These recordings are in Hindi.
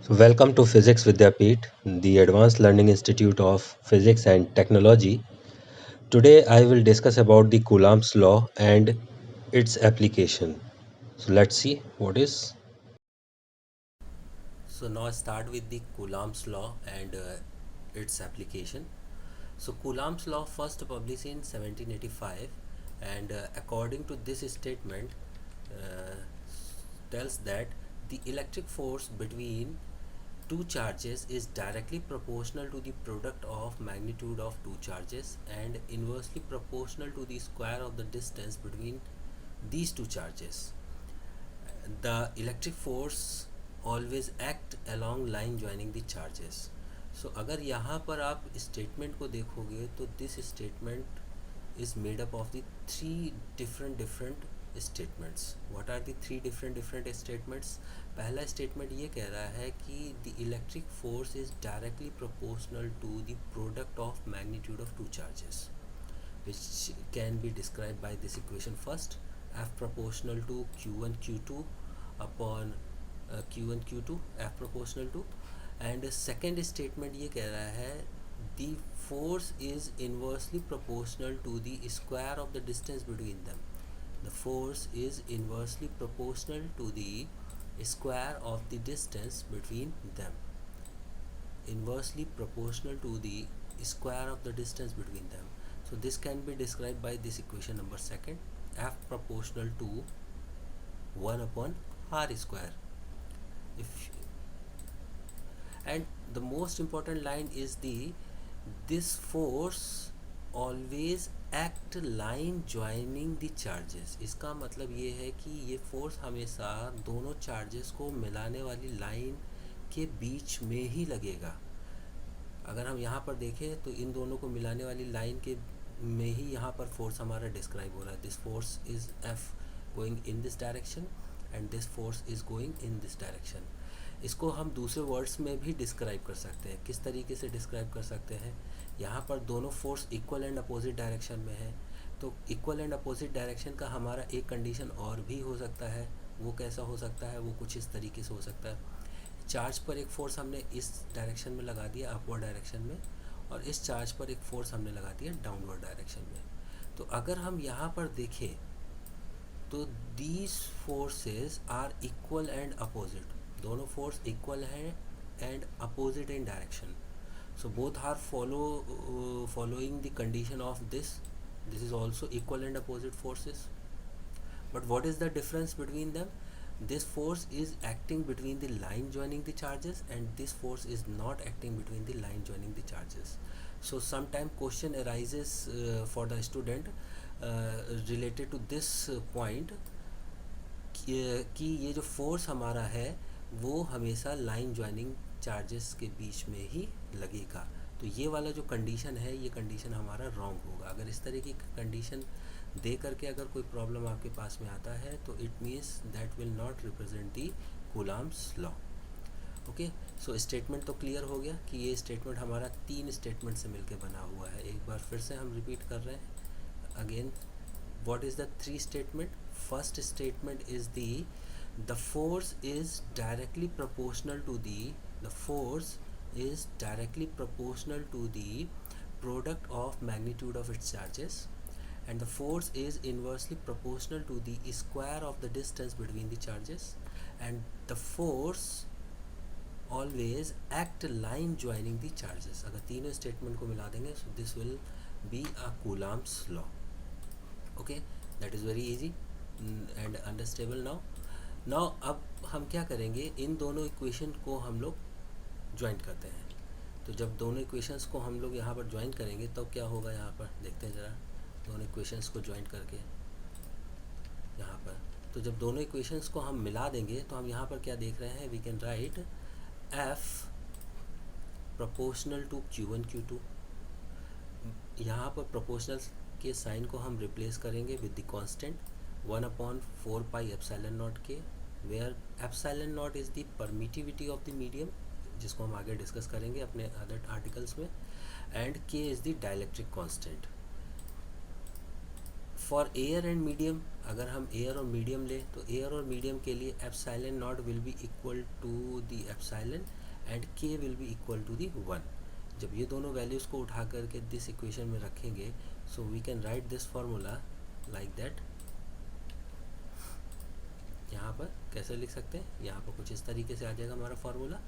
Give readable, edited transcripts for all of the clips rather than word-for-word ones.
Welcome to Physics Vidyapeeth, the Advanced Learning Institute of Physics and Technology. Today I will discuss about the Coulomb's law and its application. So let's see what is. So now start with the Coulomb's law and its application. So Coulomb's law first published in 1785, and according to this statement uh, tells that the electric force between two charges is directly proportional to the product of magnitude of two charges and inversely proportional to the square of the distance between these two charges. The electric force always act along line joining the charges. So अगर यहाँ पर आप स्टेटमेंट को देखोगे तो this statement is made up of the three different statements. What are the three different statements? पहला statement ये कह रहा है कि the electric force is directly proportional to the product of magnitude of two charges, which can be described by this equation first. F proportional to q1 q2 upon q1 q2, F proportional to. And second statement ये कह रहा है the force is inversely proportional to the square of the distance between them. The force is inversely proportional to the square of the distance between them. Inversely proportional to the square of the distance between them. So this can be described by this equation number second, F proportional to 1 upon r square. If and the most important line is the this force always act line joining the charges. इसका मतलब ये है कि ये फोर्स हमेशा दोनों चार्जेस को मिलाने वाली लाइन के बीच में ही लगेगा. अगर हम यहाँ पर देखें तो इन दोनों को मिलाने वाली लाइन के में ही यहाँ पर फोर्स हमारा डिस्क्राइब हो रहा है. This force is F going in this direction and this force is going in this direction. इसको हम दूसरे वर्ड्स में भी डिस्क्राइब कर सकते हैं. किस तरीके से डिस्क्राइब कर सकते हैं? यहाँ पर दोनों force equal and opposite direction में है, तो इक्वल एंड अपोजिट डायरेक्शन का हमारा एक कंडीशन और भी हो सकता है. वो कैसा हो सकता है? वो कुछ इस तरीके से हो सकता है. चार्ज पर एक फोर्स हमने इस डायरेक्शन में लगा दिया, अपवर्ड डायरेक्शन में, और इस चार्ज पर एक फोर्स हमने लगा दिया डाउनवर्ड डायरेक्शन में. तो अगर हम यहाँ पर देखें तो these forces are equal and opposite. दोनों फोर्स इक्वल हैं and opposite in direction. So both are following the condition of this. This is also equal and opposite forces. But what is the difference between them? This force is acting between the line joining the charges, and this force is not acting between the line joining the charges. So sometime question arises for the student related to this point कि ये जो फोर्स हमारा है वो हमेशा लाइन ज्वाइनिंग चार्जेस के बीच में ही लगेगा. तो ये वाला जो कंडीशन है ये कंडीशन हमारा रॉन्ग होगा. अगर इस तरह की कंडीशन दे करके अगर कोई प्रॉब्लम आपके पास में आता है तो it means that will not represent the Coulomb's law. Okay, so statement तो क्लियर हो गया कि ये स्टेटमेंट हमारा तीन स्टेटमेंट से मिलकर बना हुआ है. एक बार फिर से हम रिपीट कर रहे हैं again. what is the three statement? First statement is the force is directly proportional to the force is directly proportional to the product of magnitude of its charges, and the force is inversely proportional to the square of the distance between the charges, and the force always act line joining the charges. अगर तीनों स्टेटमेंट को मिला देंगे so this will be a Coulomb's law. Okay, that is very easy and understandable now अब हम क्या करेंगे, इन दोनों इक्वेशन को हम लोग ज्वाइन करते हैं. तो जब दोनों इक्वेशंस को हम लोग यहाँ पर ज्वाइन करेंगे तब तो क्या होगा, यहाँ पर देखते हैं ज़रा. दोनों इक्वेशंस को ज्वाइन करके यहाँ पर, तो जब दोनों इक्वेशंस को हम मिला देंगे तो हम यहाँ पर क्या देख रहे हैं, we can write F proportional to Q1 Q2. यहाँ पर प्रोपोर्शनल के साइन को हम रिप्लेस करेंगे with the constant 1/4 epsilon naught K, where epsilon naught is the permittivity of the medium, जिसको हम आगे डिस्कस करेंगे अपने अदर आर्टिकल्स में, and K is the dielectric constant. For air and medium, अगर हम एयर और मीडियम लें तो एयर और मीडियम के लिए epsilon naught will be equal to the epsilon and K will be equal to the 1। जब ये दोनों वैल्यूज़ को उठा करके दिस इक्वेशन में रखेंगे, so we can write this formula like that. यहाँ पर कैसे लिख सकते हैं, यहाँ पर कुछ इस तरीके से आ जाएगा हमारा formula,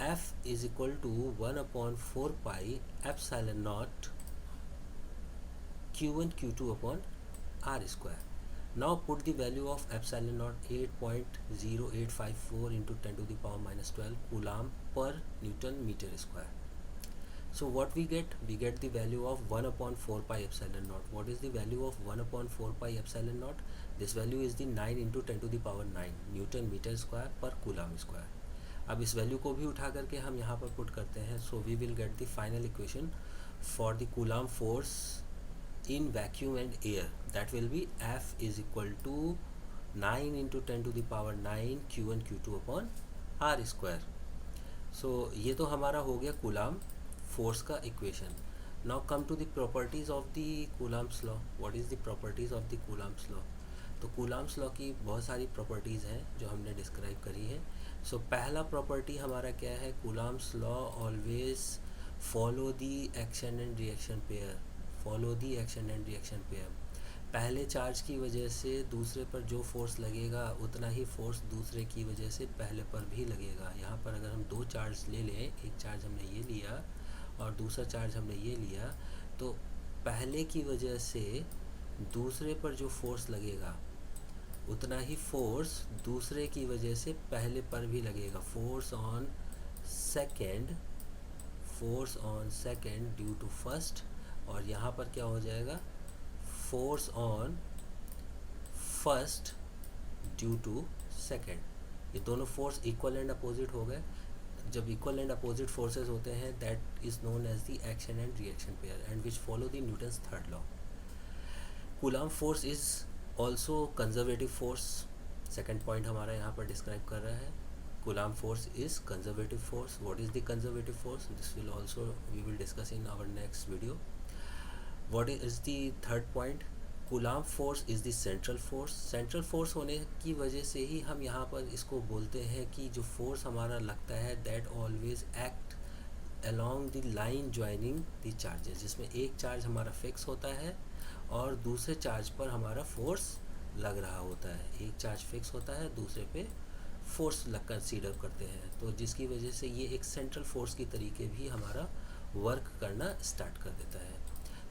F is equal to 1/4 pi epsilon naught Q1 Q2 upon R square. Now put the value of epsilon naught 8.0854 into 10 to the power minus 12 coulomb per Newton meter square. So what we get? We get the value of 1/4 pi epsilon naught. What is the value of 1/4 pi epsilon naught? This value is the 9 into 10 to the power 9 Newton meter square per coulomb square. अब इस वैल्यू को भी उठा करके हम यहाँ पर पुट करते हैं, so we will get the final equation for the coulomb force in vacuum and air, that will be F is equal to 9 into 10 to the power 9 Q1 Q2 upon R square. So ये तो हमारा हो गया कूलाम फोर्स का equation. Now come to the properties of the Coulomb's law. What is the properties of the Coulomb's law? तो कूलाम्स लॉ की बहुत सारी प्रॉपर्टीज़ हैं जो हमने डिस्क्राइब करी है। सो पहला प्रॉपर्टी हमारा क्या है, coulombs law always follow the action and reaction pair, follow the action and reaction pair. पहले चार्ज की वजह से दूसरे पर जो फोर्स लगेगा उतना ही फोर्स दूसरे की वजह से पहले पर भी लगेगा। यहाँ पर अगर हम दो चार्ज ले लें, एक चार्ज हमने ये लिया और दूसरा चार्ज हमने ये लिया, तो पहले की वजह से दूसरे पर जो फोर्स लगेगा उतना ही फोर्स दूसरे की वजह से पहले पर भी लगेगा। Force on second due to first, और यहाँ पर क्या हो जाएगा, force on first due to second. ये दोनों फोर्स इक्वल एंड अपोजिट हो गए। जब इक्वल एंड अपोजिट फोर्सेस होते हैं, that is known as the action and reaction pair and which follow the Newton's third law. Coulomb force is also conservative force, second point हमारा यहाँ पर डिस्क्राइब कर रहा है। Coulomb force is conservative force. What is the conservative force? This will also we will discuss in our next video. What is the third point? Coulomb force is the central force. Central force होने की वजह से ही हम यहाँ पर इसको बोलते हैं कि जो force हमारा लगता है that always act along the line joining the charges, जिसमें एक चार्ज हमारा फिक्स होता है और दूसरे चार्ज पर हमारा फोर्स लग रहा होता है। एक चार्ज फिक्स होता है, दूसरे पे फोर्स लग कंसीडर करते हैं, तो जिसकी वजह से ये एक सेंट्रल फोर्स की तरीके भी हमारा वर्क करना स्टार्ट कर देता है।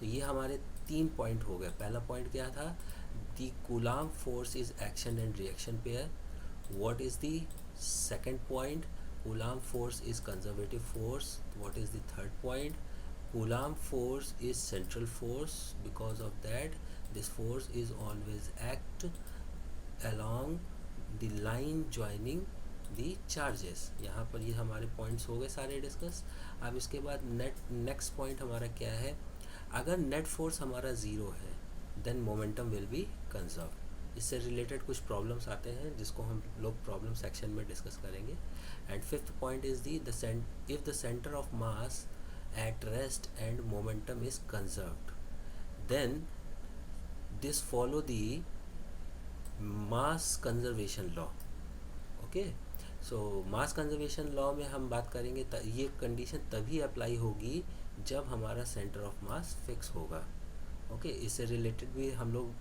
तो ये हमारे 3 पॉइंट हो गए। पहला पॉइंट क्या था, the coulomb force is action and reaction pair. What is the second point, coulomb force is conservative force. What is the third point, coulomb force is central force, because of that this force is always act along the line joining the charges. यहाँ पर ये हमारे पॉइंट्स हो गए सारे डिस्कस। अब इसके बाद नेक्स्ट पॉइंट हमारा क्या है, अगर नेट फोर्स हमारा ज़ीरो है then momentum will be conserve. इससे रिलेटेड कुछ प्रॉब्लम्स आते हैं जिसको हम लोग प्रॉब्लम सेक्शन में डिस्कस करेंगे। And fifth point is if the centre of mass at rest and momentum is conserved then this follow the mass conservation law. Okay, so mass conservation law में हम बात करेंगे ये कंडीशन तभी अप्लाई होगी जब हमारा सेंटर ऑफ मास फिक्स होगा। ओके, इससे रिलेटेड भी हम लोग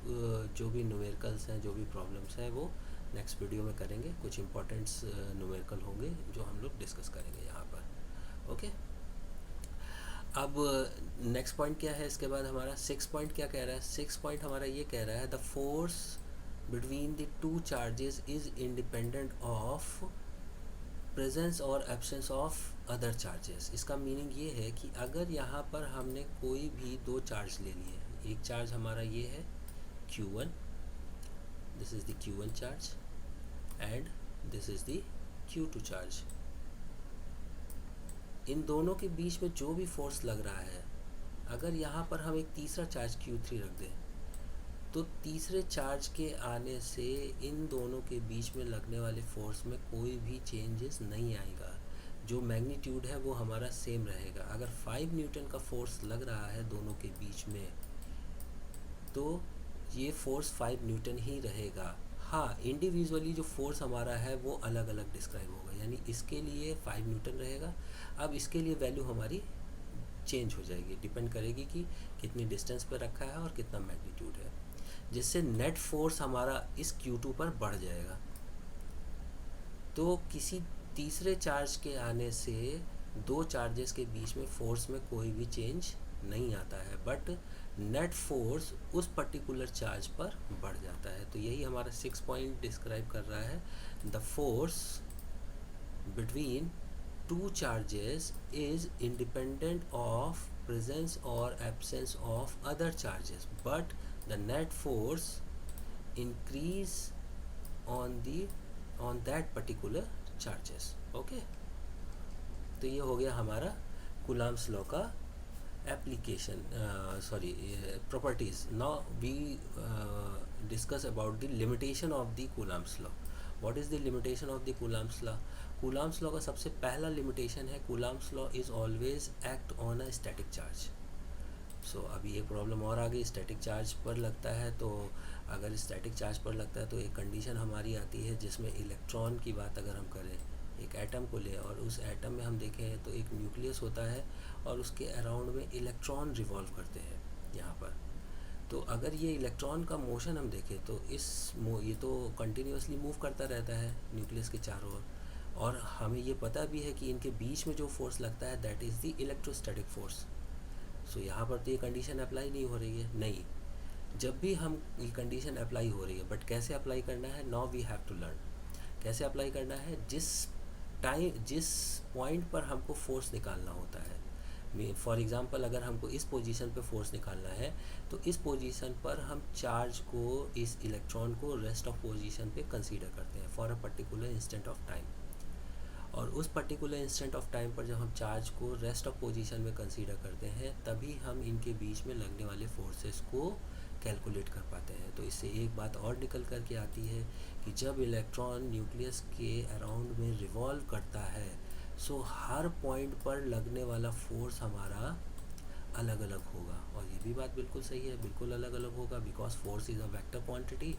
जो भी न्यूमेरिकल्स हैं, जो भी प्रॉब्लम्स हैं, वो नेक्स्ट वीडियो में करेंगे। कुछ इंपॉर्टेंट्स न्यूमेरिकल होंगे जो हम लोग डिस्कस करेंगे यहाँ पर। ओके, अब नेक्स्ट पॉइंट क्या है, इसके बाद हमारा 6 पॉइंट क्या कह रहा है। 6 पॉइंट हमारा ये कह रहा है the force between the two charges is independent of presence और absence of other charges। इसका मीनिंग ये है कि अगर यहाँ पर हमने कोई भी दो चार्ज ले लिए, एक चार्ज हमारा ये है Q1, this is the Q1 charge and this is the Q2 charge। इन दोनों के बीच में जो भी फोर्स लग रहा है, अगर यहाँ पर हम एक तीसरा चार्ज Q3 रख दें तो तीसरे चार्ज के आने से इन दोनों के बीच में लगने वाले फोर्स में कोई भी चेंजेस नहीं आएगा। जो मैग्नीट्यूड है वो हमारा सेम रहेगा। अगर 5 न्यूटन का फोर्स लग रहा है दोनों के बीच में, तो ये फोर्स 5 न्यूटन ही रहेगा। हाँ, इंडिविजुअली जो फोर्स हमारा है वो अलग अलग डिस्क्राइब होगा, यानी इसके लिए 5 न्यूटन रहेगा। अब इसके लिए वैल्यू हमारी चेंज हो जाएगी, डिपेंड करेगी कि कितनी डिस्टेंस पर रखा है और कितना मैग्नीट्यूड है, जिससे नेट फोर्स हमारा इस Q2 पर बढ़ जाएगा। तो किसी तीसरे चार्ज के आने से दो चार्जेस के बीच में फोर्स में कोई भी चेंज नहीं आता है, बट नेट फोर्स उस पर्टिकुलर चार्ज पर बढ़ जाता है। तो यही हमारा 6 पॉइंट डिस्क्राइब कर रहा है, the force between two charges is independent of presence or absence of other charges, but the net force increase on the on that particular charges. Okay, तो ये हो गया हमारा कूलाम्स लॉ का application, properties. Now we discuss about the limitation of the Coulomb's law. What is the limitation of the Coulomb's law? Coulomb's law का सबसे पहला limitation है, Coulomb's law is always act on a static charge. सो अभी एक प्रॉब्लम और आ गई, स्टैटिक चार्ज पर लगता है। तो अगर स्टैटिक चार्ज पर लगता है तो एक कंडीशन हमारी आती है जिसमें इलेक्ट्रॉन की बात अगर हम करें, एक एटम को ले और उस एटम में हम देखें तो एक न्यूक्लियस होता है और उसके अराउंड में इलेक्ट्रॉन रिवॉल्व करते हैं यहाँ पर। तो अगर ये इलेक्ट्रॉन का मोशन हम देखें तो ये तो कंटिन्यूसली मूव करता रहता है न्यूक्लियस के चारों ओर, और हमें ये पता भी है कि इनके बीच में जो फोर्स लगता है that is the electrostatic force. So यहाँ पर तो ये कंडीशन अप्लाई नहीं हो रही है, नहीं। जब भी हम ये कंडीशन अप्लाई हो रही है, बट कैसे अप्लाई करना है, now we have to learn कैसे अप्लाई करना है। जिस पॉइंट पर हमको फोर्स निकालना होता है, फॉर एग्ज़ाम्पल अगर हमको इस पोजीशन पे फोर्स निकालना है तो इस पोजीशन पर हम चार्ज को, इस इलेक्ट्रॉन को रेस्ट ऑफ पोजीशन पे कंसीडर करते हैं for a particular instant of time. और उस पर्टिकुलर इंस्टेंट ऑफ टाइम पर जब हम चार्ज को रेस्ट ऑफ पोजीशन में कंसीडर करते हैं तभी हम इनके बीच में लगने वाले फोर्सेस को कैलकुलेट कर पाते हैं। तो इससे एक बात और निकल कर के आती है कि जब इलेक्ट्रॉन न्यूक्लियस के अराउंड में रिवॉल्व करता है, सो हर पॉइंट पर लगने वाला फोर्स हमारा अलग अलग होगा। और ये भी बात बिल्कुल सही है, बिल्कुल अलग अलग होगा, because force is a vector quantity.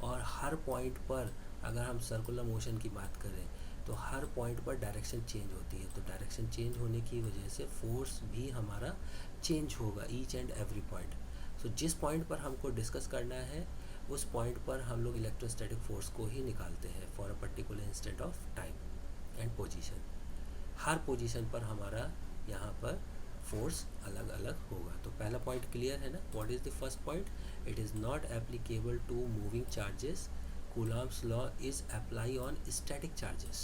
और हर पॉइंट पर अगर हम सर्कुलर मोशन की बात करें तो हर पॉइंट पर डायरेक्शन चेंज होती है, तो डायरेक्शन चेंज होने की वजह से फोर्स भी हमारा चेंज होगा ईच एंड एवरी पॉइंट। सो जिस पॉइंट पर हमको डिस्कस करना है उस पॉइंट पर हम लोग इलेक्ट्रोस्टैटिक फोर्स को ही निकालते हैं for a particular instant of time and position. Her position पर हमारा यहाँ पर फोर्स अलग अलग होगा। तो पहला पॉइंट क्लियर है ना। What is the first point? It is not applicable to moving charges. Coulomb's law is apply on static charges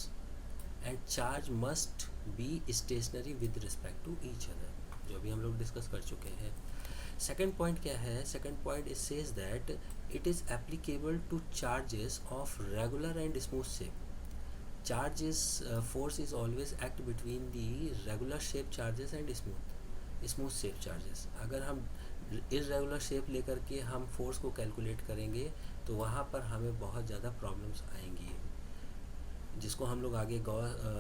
and charge must be stationary with respect to each other, जो भी हम लोग डिस्कस कर चुके हैं। सेकेंड पॉइंट क्या है? Second point it says that it is applicable two charges of regular and smooth shape. Charges force is always act between the regular shape charges and smooth shape charges. अगर हम इरेगुलर शेप लेकर के हम फोर्स को कैलकुलेट करेंगे तो वहाँ पर हमें बहुत ज़्यादा प्रॉब्लम्स आएंगी, जिसको हम लोग आगे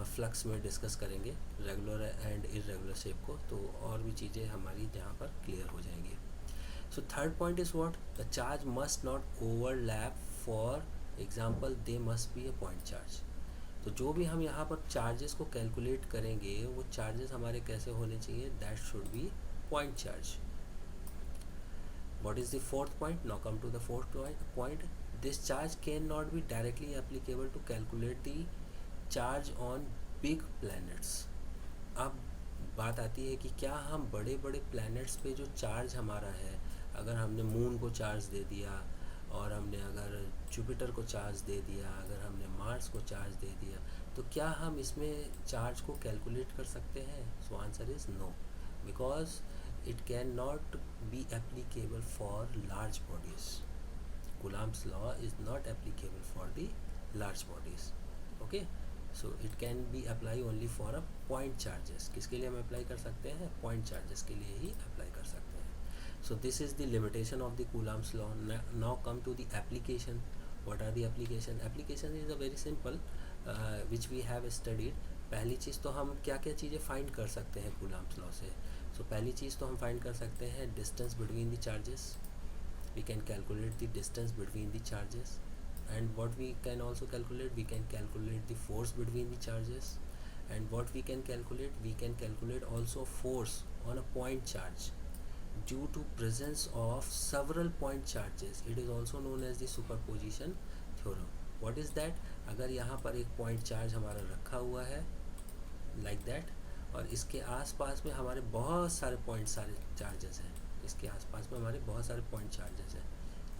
फ्लक्स में डिस्कस करेंगे, रेगुलर एंड इरेगुलर शेप को। तो और भी चीज़ें हमारी यहाँ पर क्लियर हो जाएंगी। So third point is what? The charge must not overlap, for example they must be a point charge. तो जो भी हम यहाँ पर चार्जेस को कैलकुलेट करेंगे वो चार्जेस हमारे कैसे होने चाहिए? That should be point charge. What is the fourth point? Now come to the fourth point. This charge cannot be directly applicable to calculate the charge on big planets. अब बात आती है कि क्या हम बड़े बड़े प्लैनेट्स पे जो चार्ज हमारा है, अगर हमने मून को चार्ज दे दिया और हमने अगर जुपिटर को चार्ज दे दिया, अगर हमने मार्स को चार्ज दे दिया, तो क्या हम इसमें चार्ज को कैलकुलेट कर सकते हैं? So answer is no, because it cannot be applicable for large bodies. Coulomb's law is not applicable for the large bodies. Okay, so it can be applied only for a point charges. किसके लिए हम अप्लाई कर सकते हैं? पॉइंट चार्जेस के लिए ही अप्लाई कर सकते हैं। So this is the limitation of the Coulomb's law. Now come to the application. What are the application? Application is a very simple which we have studied. पहली चीज़ तो हम क्या क्या चीज़ें फाइंड कर सकते हैं Coulomb's law से? सो पहली चीज़ तो हम फाइंड कर सकते हैं distance between the charges. we can calculate the distance between the charges. And what we can also calculate, we can calculate the force between the charges. And what we can calculate also force on a point charge due to presence of several point charges. It is also known as the superposition theorem. What is that? अगर यहाँ पर एक point charge हमारा रखा हुआ है like that, और इसके आसपास में हमारे बहुत सारे point सारे charges हैं, इसके आसपास में हमारे बहुत सारे point charges हैं,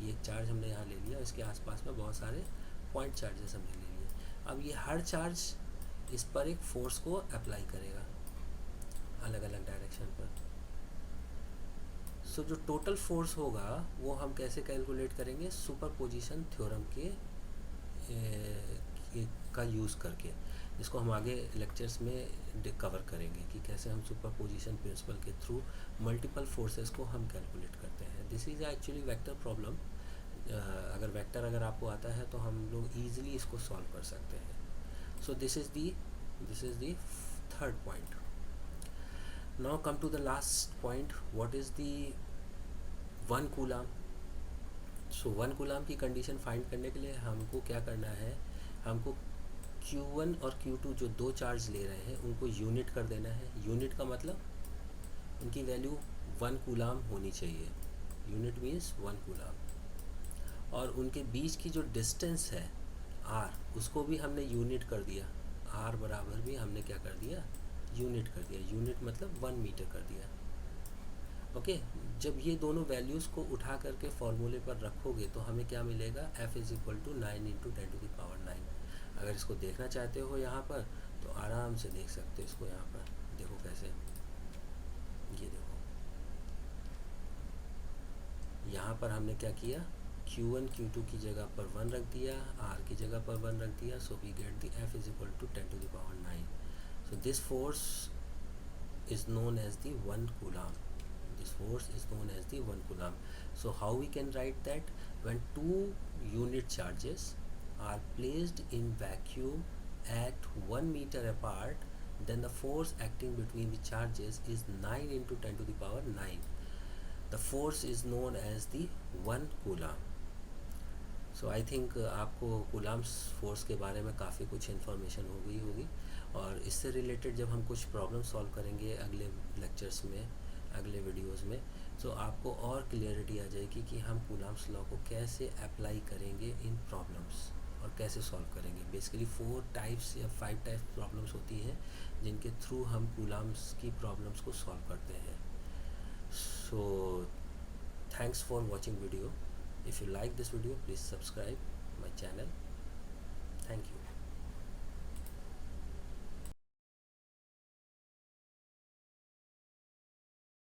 ये एक चार्ज हमने यहाँ ले लिया, इसके आसपास में बहुत सारे point charges हमने ले लिए. अब ये हर चार्ज इस पर एक फोर्स को अप्लाई करेगा अलग अलग डायरेक्शन पर. सो जो टोटल फोर्स होगा वो हम कैसे कैलकुलेट करेंगे? सुपरपोजिशन थ्योरम का यूज़ करके, जिसको हम आगे लेक्चर्स में कवर करेंगे कि कैसे हम सुपरपोजिशन प्रिंसिपल के थ्रू मल्टीपल फोर्सेस को हम कैलकुलेट करते हैं. This is actually vector problem. अगर वेक्टर अगर आपको आता है तो हम लोग ईजिली इसको सॉल्व कर सकते हैं. So this is the third point. Now come to the last point. What is the 1 coulomb? So 1 coulomb की कंडीशन फाइंड करने के लिए हमको क्या करना है? हमको Q1 और Q2 जो दो चार्ज ले रहे हैं उनको यूनिट कर देना है. यूनिट का मतलब उनकी वैल्यू 1 कूलाम होनी चाहिए. Unit means 1 coulomb. और उनके बीच की जो डिस्टेंस है R, उसको भी हमने यूनिट कर दिया. R बराबर भी हमने क्या कर दिया? यूनिट कर दिया. यूनिट मतलब 1 मीटर कर दिया. ओके. जब ये दोनों वैल्यूज़ को उठा करके फॉर्मूले पर रखोगे तो हमें क्या मिलेगा? F is equal to 9 into 10⁹9. अगर इसको देखना चाहते हो यहाँ पर तो आराम से देख सकते हो इसको. यहाँ पर देखो कैसे, ये देखो यहाँ पर हमने क्या किया? Q1 Q2 की जगह पर 1 रख दिया, R की जगह पर 1 रख दिया. So we get the F is equal to 10⁹9. So this force is known as the 1 coulomb. This force is known as the 1 coulomb. So how we can write that? When two unit charges are placed in vacuum at 1 meter apart, then the force acting between the charges is 9 into 10⁹9. The force is known as the 1 coulomb. So I think आपको कूलाम्स फोर्स के बारे में काफ़ी कुछ इन्फॉर्मेशन हो गई होगी. और इससे रिलेटेड जब हम कुछ प्रॉब्लम सॉल्व करेंगे अगले लेक्चर्स में, अगले वीडियोस में, तो आपको और क्लियरिटी आ जाएगी कि हम कूलाम्स लॉ को कैसे अप्लाई करेंगे इन प्रॉब्लम्स और कैसे सॉल्व करेंगे. बेसिकली 4 टाइप्स या 5 टाइप्स प्रॉब्लम्स होती हैं जिनके थ्रू हम कूलाम्स की प्रॉब्लम्स को सॉल्व करते हैं. सो thanks for watching video. If you like this video, please subscribe my channel.